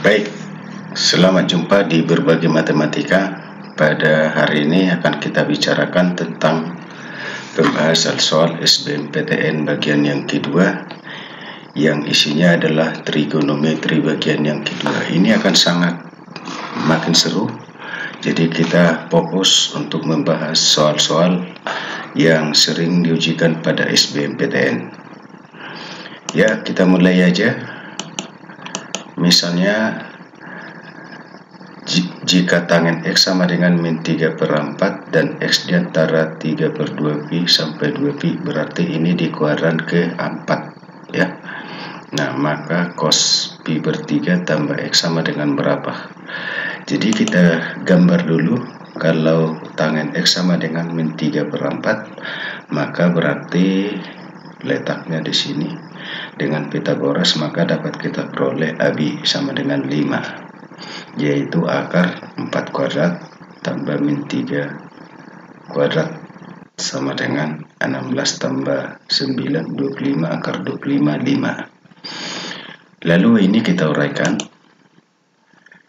Baik, selamat jumpa di Berbagi Matematika. Pada hari ini akan kita bicarakan tentang pembahasan soal SBMPTN bagian yang kedua, yang isinya adalah trigonometri bagian yang kedua. Ini akan sangat makin seru, jadi kita fokus untuk membahas soal-soal yang sering diujikan pada SBMPTN. Ya, kita mulai aja. Misalnya, jika tangen X sama dengan min 3/4 dan X di antara 3/2pi sampai 2pi, berarti ini di kuadran ke-4 ya. Nah, maka cos pi per 3 tambah X sama dengan berapa? Jadi kita gambar dulu. Kalau tangen X sama dengan min 3/4, maka berarti letaknya di sini. Dengan Pitagoras maka dapat kita peroleh AB sama dengan 5, yaitu akar 4 kuadrat tambah min 3 kuadrat sama dengan 16 tambah 9, 25, akar 25, 5. Lalu ini kita uraikan,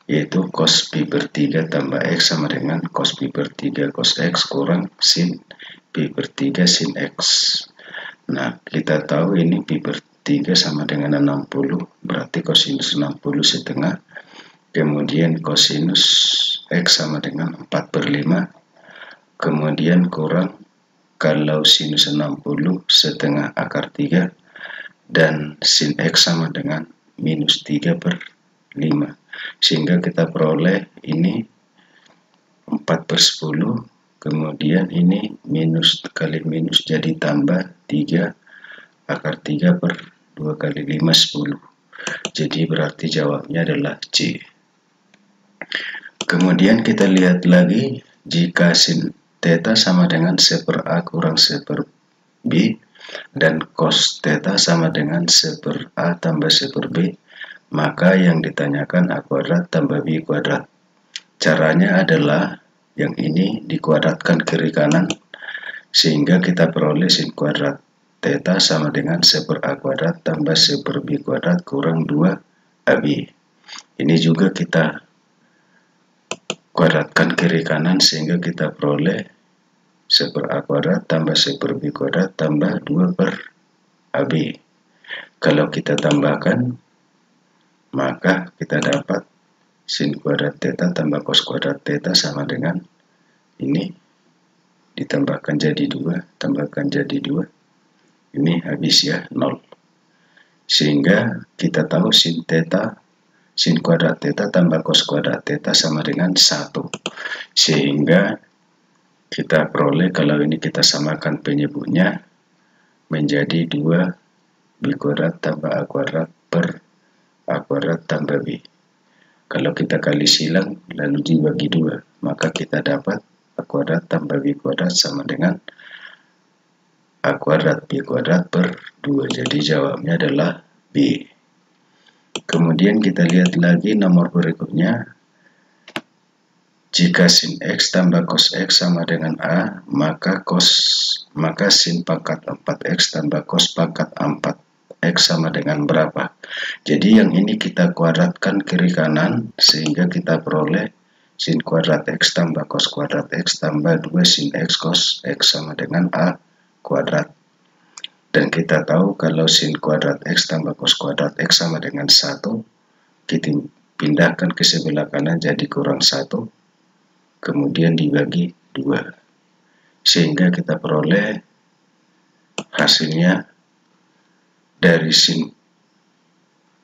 yaitu cos pi per 3 tambah X sama dengan cos pi per 3 cos X kurang sin pi per 3 sin X. Nah, kita tahu ini pi per 3 sama dengan 60, berarti kosinus 60 setengah. Kemudian kosinus X sama dengan 4/5. Kemudian kurang, kalau sinus 60 setengah akar 3. Dan sin X sama dengan minus 3/5. Sehingga kita peroleh ini 4/10. Kemudian ini minus kali minus jadi tambah 3. Akar 3/2 kali 5, 10. Jadi berarti jawabnya adalah C. Kemudian kita lihat lagi, jika sin theta sama dengan 1/A kurang 1/B dan cos theta sama dengan 1/A tambah 1/B, maka yang ditanyakan A kuadrat tambah B kuadrat. Caranya adalah yang ini dikuadratkan kiri kanan, sehingga kita peroleh sin kuadrat theta sama dengan 1/A kuadrat tambah 1/B kuadrat kurang 2AB. Ini juga kita kuadratkan kiri kanan, sehingga kita peroleh 1/A kuadrat tambah 1/B kuadrat tambah 2/AB. Kalau kita tambahkan, maka kita dapat sin kuadrat theta tambah cos kuadrat theta sama dengan ini, ditambahkan jadi 2, tambahkan jadi 2. Ini habis ya, 0. Sehingga kita tahu sin kuadrat theta tambah cos kuadrat theta sama dengan 1. Sehingga kita peroleh, kalau ini kita samakan penyebutnya menjadi 2B kuadrat tambah A kuadrat per A kuadrat tambah B. Kalau kita kali silang lalu dibagi 2, maka kita dapat A kuadrat tambah B kuadrat sama dengan A kuadrat B kuadrat per 2. Jadi jawabnya adalah B. Kemudian kita lihat lagi nomor berikutnya. Jika sin X tambah cos X sama dengan A, maka sin pangkat 4X tambah cos pangkat 4X sama dengan berapa? Jadi yang ini kita kuadratkan kiri kanan, sehingga kita peroleh sin kuadrat X tambah cos kuadrat X tambah 2 sin X cos X sama dengan A kuadrat. Dan kita tahu kalau sin kuadrat X tambah cos kuadrat X sama dengan 1, kita pindahkan ke sebelah kanan jadi kurang 1, kemudian dibagi 2. Sehingga kita peroleh hasilnya dari sin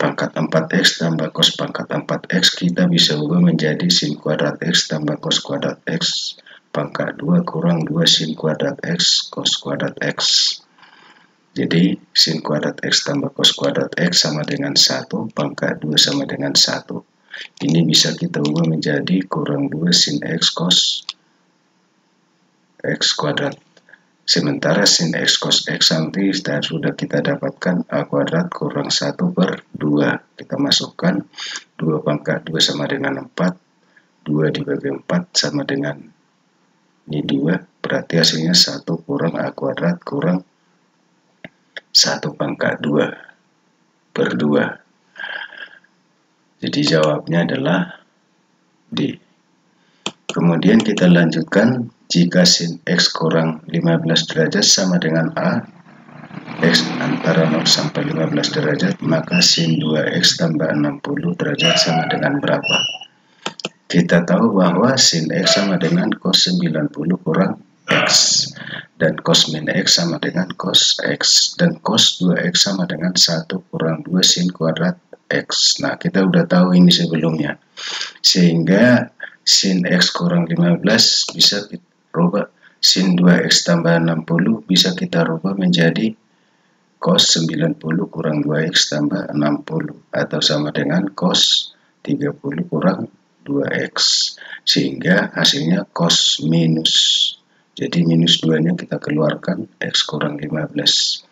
pangkat 4X tambah cos pangkat 4X, kita bisa ubah menjadi sin kuadrat X tambah cos kuadrat X pangkat 2 kurang 2 sin kuadrat X cos kuadrat X. Jadi sin kuadrat X tambah cos kuadrat X sama dengan 1, pangkat 2 sama dengan 1. Ini bisa kita ubah menjadi kurang 2 sin X cos X kuadrat. Sementara sin X cos X nanti sudah kita dapatkan A kuadrat kurang 1/2. Kita masukkan 2 pangkat 2 sama dengan 4. 2 dibagi 4 sama dengan ini 2. Berarti hasilnya 1 kurang A kuadrat kurang 1 pangkat 2/2. Jadi jawabnya adalah D. Kemudian kita lanjutkan, jika sin X kurang 15 derajat sama dengan A, X antara 0 sampai 15 derajat, maka sin 2X tambah 60 derajat sama dengan berapa? Kita tahu bahwa sin X sama dengan cos 90 kurang X, dan cos min X sama dengan cos X, dan cos 2X sama dengan 1 kurang 2 sin kuadrat X. Nah, kita udah tahu ini sebelumnya, sehingga sin X kurang 15 bisa kita rubah, sin 2X tambah 60 bisa kita rubah menjadi cos 90 kurang 2X tambah 60, atau sama dengan cos 30 kurang 2X, sehingga hasilnya cos minus. Jadi minus 2 nya kita keluarkan, X kurang 15.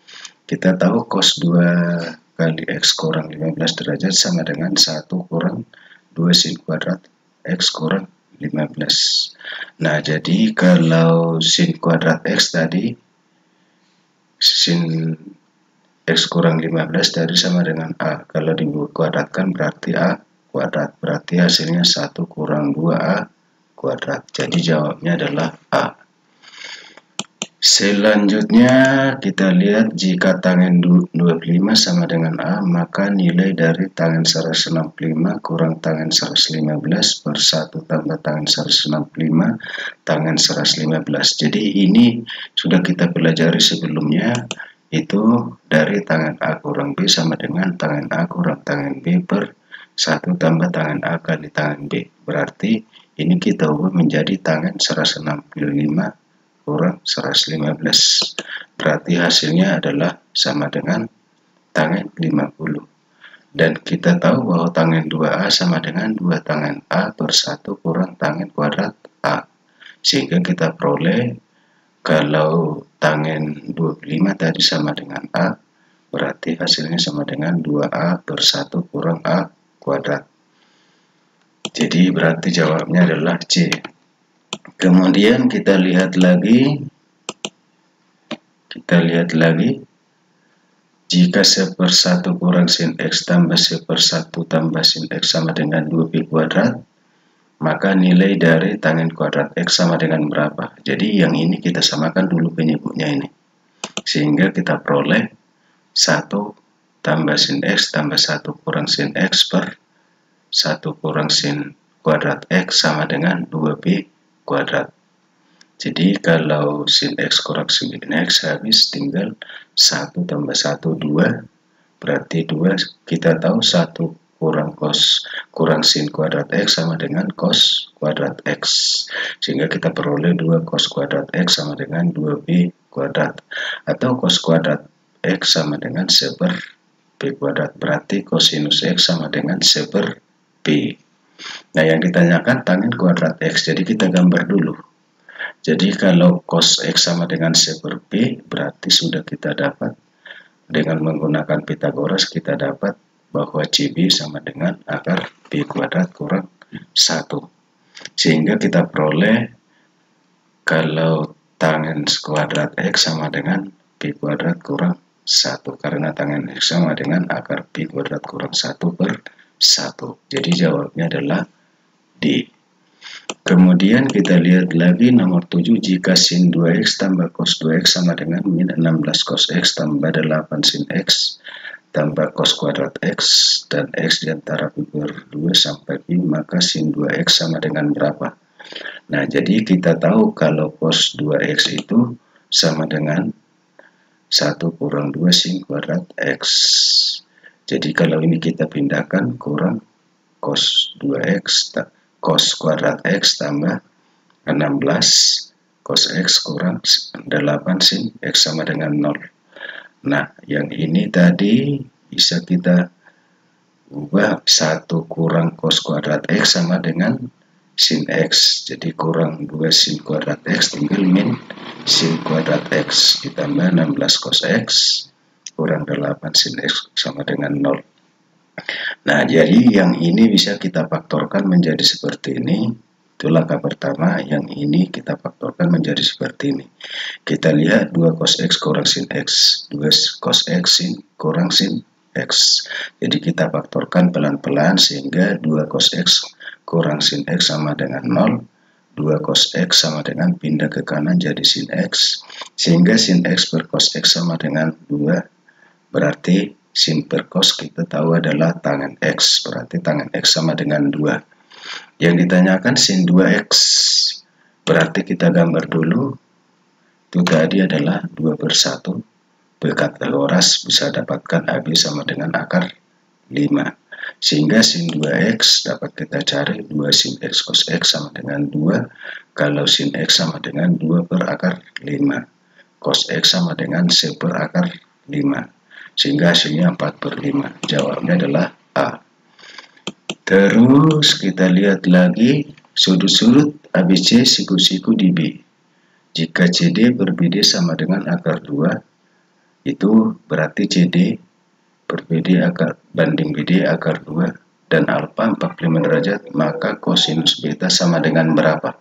Kita tahu cos 2 kali X kurang 15 derajat sama dengan 1 kurang 2 sin kuadrat X kurang 15. Nah, jadi kalau sin kuadrat X tadi, sin X kurang 15 tadi sama dengan A. Kalau dikuadratkan berarti A kuadrat. Berarti hasilnya 1 kurang 2A kuadrat. Jadi jawabnya adalah A. Selanjutnya kita lihat, jika tangen 25 sama dengan A, maka nilai dari tangen 165 kurang tangen 115 per 1 tambah tangen 165 tangen 115. Jadi ini sudah kita pelajari sebelumnya, itu dari tangen A kurang B sama dengan tangen A kurang tangen B per 1 tambah tangen A kali tangen B. Berarti ini kita ubah menjadi tangen 165 kurang 115. Berarti hasilnya adalah sama dengan tangen 50. Dan kita tahu bahwa tangen 2A sama dengan 2 tangen A per 1 kurang tangen kuadrat A. Sehingga kita peroleh kalau tangen 25 tadi sama dengan A, berarti hasilnya sama dengan 2A per 1 kurang A kuadrat. Jadi berarti jawabnya adalah C. Kemudian kita lihat lagi, jika 1/1 kurang sin X tambah 1/1 tambah sin X sama dengan 2B kuadrat, maka nilai dari tangen kuadrat X sama dengan berapa? Jadi yang ini kita samakan dulu penyebutnya ini, sehingga kita peroleh 1 tambah sin X tambah 1 kurang sin X per 1 kurang sin kuadrat X sama dengan 2B kuadrat. Jadi kalau sin X kurang sin X habis, tinggal 1 tambah 1 2, berarti 2 kita tahu 1 kurang cos kurang sin kuadrat X sama dengan cos kuadrat X, sehingga kita peroleh 2 cos kuadrat X sama dengan 2B kuadrat, atau cos kuadrat X sama dengan 1 per B kuadrat, berarti cosinus X sama dengan 1 per B. Nah, yang ditanyakan tangen kuadrat X, jadi kita gambar dulu. Jadi kalau cos X sama dengan 1 per B, berarti sudah kita dapat dengan menggunakan Pythagoras, kita dapat bahwa CB sama dengan akar B kuadrat kurang 1. Sehingga kita peroleh kalau tangen kuadrat X sama dengan B kuadrat kurang 1, karena tangen X sama dengan akar B kuadrat kurang 1 per 1. Jadi jawabnya adalah D. Kemudian kita lihat lagi nomor 7, jika sin 2X tambah cos 2X sama dengan min 16 cos X tambah 8 sin X tambah cos kuadrat X dan X diantara pi per 2 sampai pi, maka sin 2X sama dengan berapa? Nah, jadi kita tahu kalau cos 2X itu sama dengan 1 kurang 2 sin kuadrat X. Jadi kalau ini kita pindahkan, kurang cos 2X cos kuadrat X tambah 16 cos X kurang 8 sin X sama dengan 0. Nah, yang ini tadi bisa kita ubah 1 kurang cos kuadrat X sama dengan sin X. Jadi kurang 2 sin kuadrat X, tinggal min sin kuadrat X ditambah 16 cos X kurang 8 sin X sama dengan 0. Nah, jadi yang ini bisa kita faktorkan menjadi seperti ini. Itu langkah pertama. Yang ini kita faktorkan menjadi seperti ini. Kita lihat 2 cos X kurang sin X, 2 cos X sin kurang sin X. Jadi kita faktorkan pelan-pelan sehingga 2 cos X kurang sin X sama dengan 0. 2 cos X sama dengan pindah ke kanan jadi sin X. Sehingga sin X per cos X sama dengan 2. Berarti sin per cos kita tahu adalah tangen X. Berarti tangen X sama dengan 2. Yang ditanyakan sin 2X. Berarti kita gambar dulu. Itu tadi adalah 2/1. Pythagoras bisa dapatkan AB sama dengan akar 5. Sehingga sin 2X dapat kita cari 2 sin X cos X sama dengan 2. Kalau sin X sama dengan 2 per akar 5. Cos X sama dengan 1 per akar 5. Sehingga hasilnya 4/5. Jawabnya adalah A. Terus kita lihat lagi sudut-sudut ABC siku-siku di B. Jika CD per BD sama dengan akar 2, itu berarti CD per BD akar banding BD akar 2 dan alfa 45 derajat, maka kosinus beta sama dengan berapa?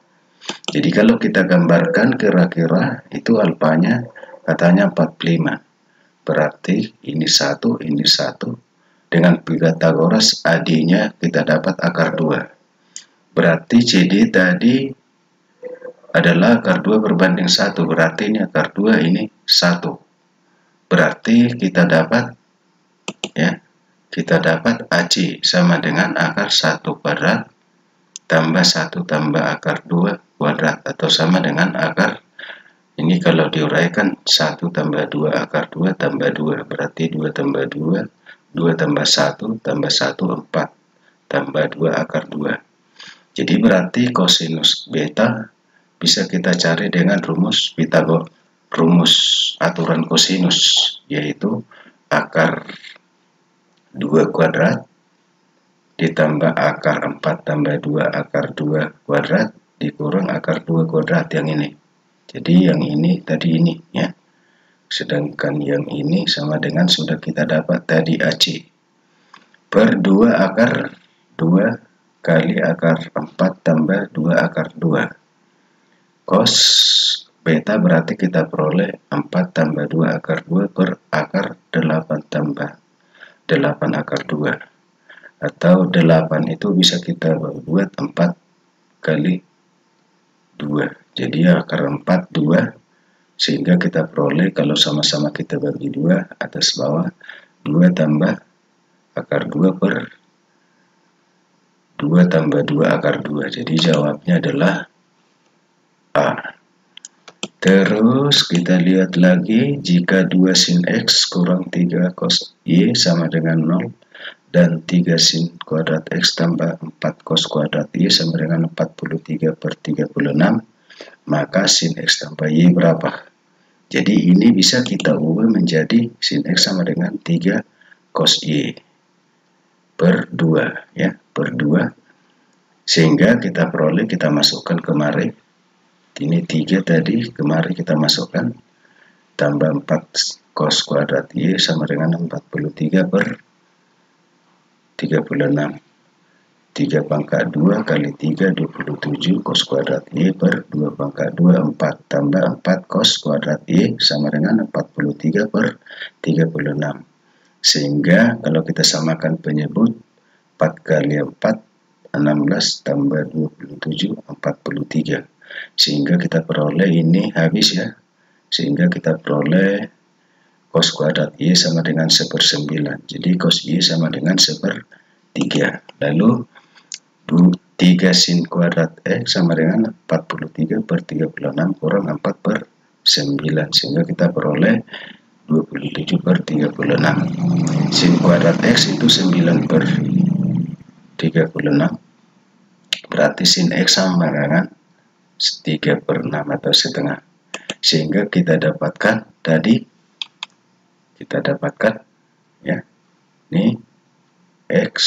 Jadi kalau kita gambarkan kira-kira itu alfanya katanya 45. Berarti ini 1, ini 1. Dengan Pythagoras AD-nya kita dapat akar 2. Berarti CD tadi adalah akar 2 berbanding 1. Berarti ini akar 2, ini 1. Berarti kita dapat AC sama dengan akar 1 kuadrat tambah 1 tambah akar 2 kuadrat, atau sama dengan akar, ini kalau diuraikan 1 tambah 2 akar 2 tambah 2, berarti 2 tambah 2, 2 tambah 1 tambah 1, 4 tambah 2 akar 2. Jadi berarti kosinus beta bisa kita cari dengan rumus Pythagoras, rumus aturan kosinus, yaitu akar 2 kuadrat ditambah akar 4 tambah 2 akar 2 kuadrat dikurang akar 2 kuadrat yang ini. Jadi yang ini tadi ini ya. Sedangkan yang ini sama dengan sudah kita dapat tadi AC per 2 akar 2 kali akar 4 tambah 2 akar 2. Cos beta berarti kita peroleh 4 tambah 2 akar 2 per akar 8 tambah 8 akar 2. Atau 8 itu bisa kita buat 4 kali 2. Jadi akar 4, 2. Sehingga kita peroleh kalau sama-sama kita bagi 2 atas bawah, 2 tambah akar 2 per 2 tambah 2 akar 2. Jadi jawabnya adalah A. Terus kita lihat lagi, jika 2 sin X kurang 3 cos Y sama dengan 0 dan 3 sin kuadrat X tambah 4 cos kuadrat Y sama dengan 43 per 36, maka sin X tambah Y berapa? Jadi ini bisa kita ubah menjadi sin X sama dengan 3 cos Y per 2 ya, per 2. Sehingga kita peroleh, kita masukkan kemari. Ini 3 tadi, kemari kita masukkan, tambah 4 cos kuadrat Y sama dengan 43 per 36. 3 pangkat 2 kali 3, 27 cos kuadrat Y per 2 pangkat 2, 4 tambah 4 cos kuadrat Y sama dengan 43 per 36. Sehingga kalau kita samakan penyebut, 4 kali 4, 16 tambah 27, 43. Sehingga kita peroleh ini habis ya. Sehingga kita peroleh cos kuadrat Y sama dengan 1/9. Jadi cos Y sama dengan 1/3. Lalu 3 sin kuadrat X sama dengan 43 per 36 kurang 4 per 9. Sehingga kita peroleh 27 per 36. Sin kuadrat X itu 9 per 36. Berarti sin X sama dengan 3/6 atau setengah. Sehingga kita dapatkan tadi, kita dapatkan ya, ini X,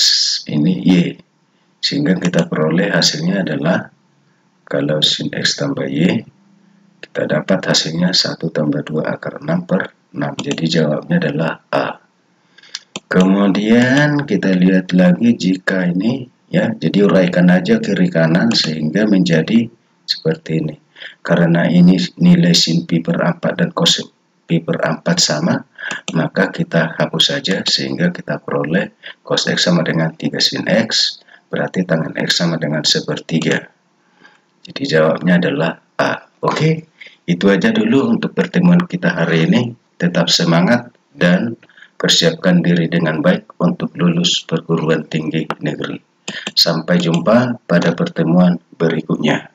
ini Y. Sehingga kita peroleh hasilnya adalah, kalau sin X tambah Y, kita dapat hasilnya 1 tambah 2 akar 6 per 6. Jadi jawabnya adalah A. Kemudian kita lihat lagi jika ini ya, jadi uraikan aja kiri kanan sehingga menjadi seperti ini. Karena ini nilai sin pi per 4 dan cos pi per 4 sama, maka kita hapus saja sehingga kita peroleh cos X sama dengan 3 sin X, berarti tangen X sama dengan 1/3. Jadi jawabnya adalah A. Oke, itu aja dulu untuk pertemuan kita hari ini. Tetap semangat dan persiapkan diri dengan baik untuk lulus perguruan tinggi negeri. Sampai jumpa pada pertemuan berikutnya.